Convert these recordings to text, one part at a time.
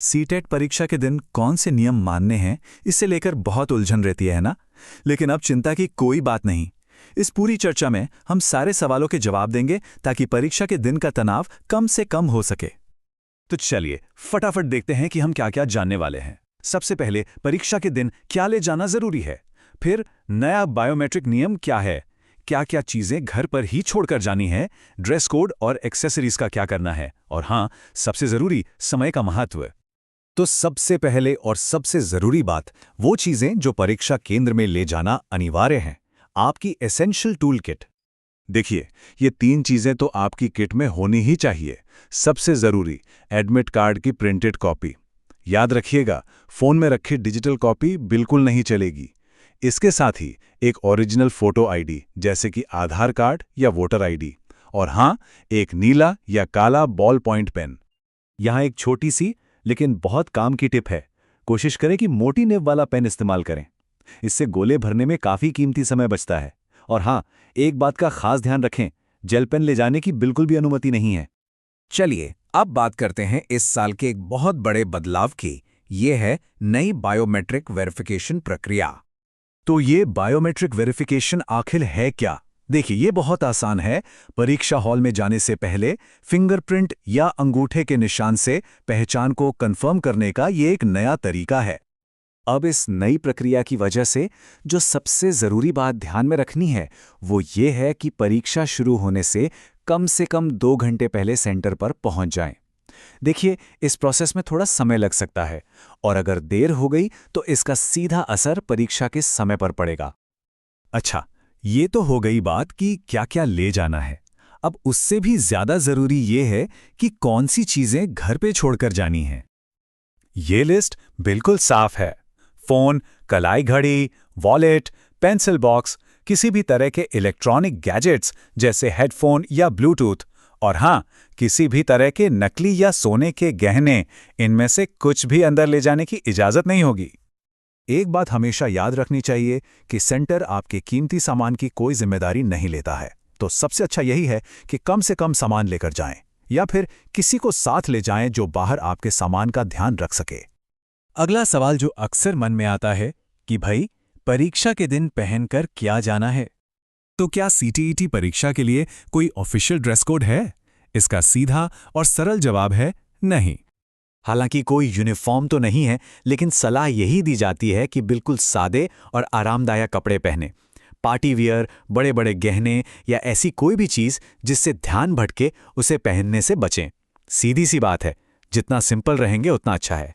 CTET परीक्षा के दिन कौन से नियम मानने हैं, इससे लेकर बहुत उलझन रहती है ना। लेकिन अब चिंता की कोई बात नहीं। इस पूरी चर्चा में हम सारे सवालों के जवाब देंगे ताकि परीक्षा के दिन का तनाव कम से कम हो सके। तो चलिए फटाफट देखते हैं कि हम क्या क्या जानने वाले हैं। सबसे पहले परीक्षा के दिन क्या ले जाना जरूरी है, फिर नया बायोमेट्रिक नियम क्या है, क्या क्या चीजें घर पर ही छोड़कर जानी है, ड्रेस कोड और एक्सेसरीज का क्या करना है, और हाँ, सबसे जरूरी समय का महत्व। तो सबसे पहले और सबसे जरूरी बात, वो चीजें जो परीक्षा केंद्र में ले जाना अनिवार्य हैं, आपकी एसेंशियल टूल किट। देखिए, ये 3 चीजें तो आपकी किट में होनी ही चाहिए। सबसे जरूरी, एडमिट कार्ड की प्रिंटेड कॉपी। याद रखिएगा, फोन में रखी डिजिटल कॉपी बिल्कुल नहीं चलेगी। इसके साथ ही एक ओरिजिनल फोटो आईडी जैसे कि आधार कार्ड या वोटर आईडी, और हाँ, एक नीला या काला बॉल पॉइंट पेन। यहाँ एक छोटी सी लेकिन बहुत काम की टिप है, कोशिश करें कि मोटी निब वाला पेन इस्तेमाल करें। इससे गोले भरने में काफी कीमती समय बचता है। और हाँ, एक बात का खास ध्यान रखें, जेल पेन ले जाने की बिल्कुल भी अनुमति नहीं है। चलिए अब बात करते हैं इस साल के एक बहुत बड़े बदलाव की। ये है नई बायोमेट्रिक वेरिफिकेशन प्रक्रिया। तो ये बायोमेट्रिक वेरिफिकेशन आखिर है क्या? देखिए, ये बहुत आसान है। परीक्षा हॉल में जाने से पहले फिंगरप्रिंट या अंगूठे के निशान से पहचान को कंफर्म करने का ये एक नया तरीका है। अब इस नई प्रक्रिया की वजह से जो सबसे जरूरी बात ध्यान में रखनी है, वो ये है कि परीक्षा शुरू होने से कम 2 घंटे पहले सेंटर पर पहुंच जाएं। देखिए, इस प्रोसेस में थोड़ा समय लग सकता है, और अगर देर हो गई तो इसका सीधा असर परीक्षा के समय पर पड़ेगा। अच्छा, ये तो हो गई बात कि क्या क्या ले जाना है। अब उससे भी ज्यादा जरूरी ये है कि कौन सी चीजें घर पे छोड़कर जानी हैं। ये लिस्ट बिल्कुल साफ है। फोन, कलाई घड़ी, वॉलेट, पेंसिल बॉक्स, किसी भी तरह के इलेक्ट्रॉनिक गैजेट्स जैसे हेडफोन या ब्लूटूथ, और हाँ, किसी भी तरह के नकली या सोने के गहने, इनमें से कुछ भी अंदर ले जाने की इजाजत नहीं होगी। एक बात हमेशा याद रखनी चाहिए कि सेंटर आपके कीमती सामान की कोई जिम्मेदारी नहीं लेता है। तो सबसे अच्छा यही है कि कम से कम सामान लेकर जाएं, या फिर किसी को साथ ले जाएं जो बाहर आपके सामान का ध्यान रख सके। अगला सवाल जो अक्सर मन में आता है कि भाई, परीक्षा के दिन पहनकर क्या जाना है? तो क्या सीटीईटी परीक्षा के लिए कोई ऑफिशियल ड्रेस कोड है? इसका सीधा और सरल जवाब है नहीं। हालांकि कोई यूनिफॉर्म तो नहीं है, लेकिन सलाह यही दी जाती है कि बिल्कुल सादे और आरामदायक कपड़े पहने। पार्टी वियर, बड़े बड़े गहने या ऐसी कोई भी चीज़ जिससे ध्यान भटके, उसे पहनने से बचें। सीधी सी बात है, जितना सिंपल रहेंगे उतना अच्छा है।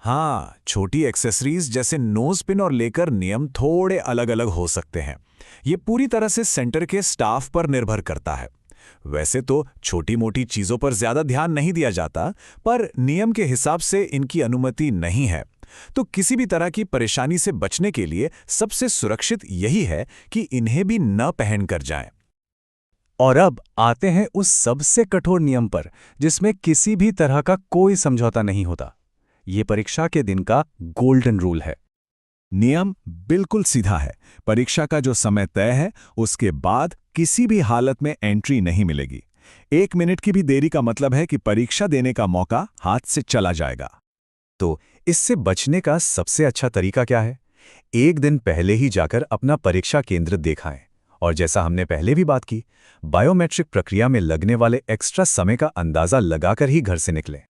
हाँ, छोटी एक्सेसरीज जैसे नोज पिन और लेकर नियम थोड़े अलग अलग हो सकते हैं। ये पूरी तरह से सेंटर के स्टाफ पर निर्भर करता है। वैसे तो छोटी मोटी चीजों पर ज्यादा ध्यान नहीं दिया जाता, पर नियम के हिसाब से इनकी अनुमति नहीं है। तो किसी भी तरह की परेशानी से बचने के लिए सबसे सुरक्षित यही है कि इन्हें भी न पहन कर जाएं। और अब आते हैं उस सबसे कठोर नियम पर, जिसमें किसी भी तरह का कोई समझौता नहीं होता। ये परीक्षा के दिन का गोल्डन रूल है। नियम बिल्कुल सीधा है। परीक्षा का जो समय तय है, उसके बाद किसी भी हालत में एंट्री नहीं मिलेगी। 1 मिनट की भी देरी का मतलब है कि परीक्षा देने का मौका हाथ से चला जाएगा। तो इससे बचने का सबसे अच्छा तरीका क्या है? एक दिन पहले ही जाकर अपना परीक्षा केंद्र दिखाएं। और जैसा हमने पहले भी बात की, बायोमेट्रिक प्रक्रिया में लगने वाले एक्स्ट्रा समय का अंदाजा लगाकर ही घर से निकलें।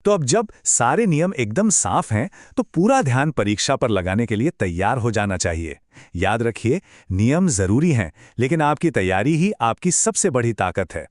तो अब जब सारे नियम एकदम साफ हैं, तो पूरा ध्यान परीक्षा पर लगाने के लिए तैयार हो जाना चाहिए। याद रखिए, नियम जरूरी हैं, लेकिन आपकी तैयारी ही आपकी सबसे बड़ी ताकत है।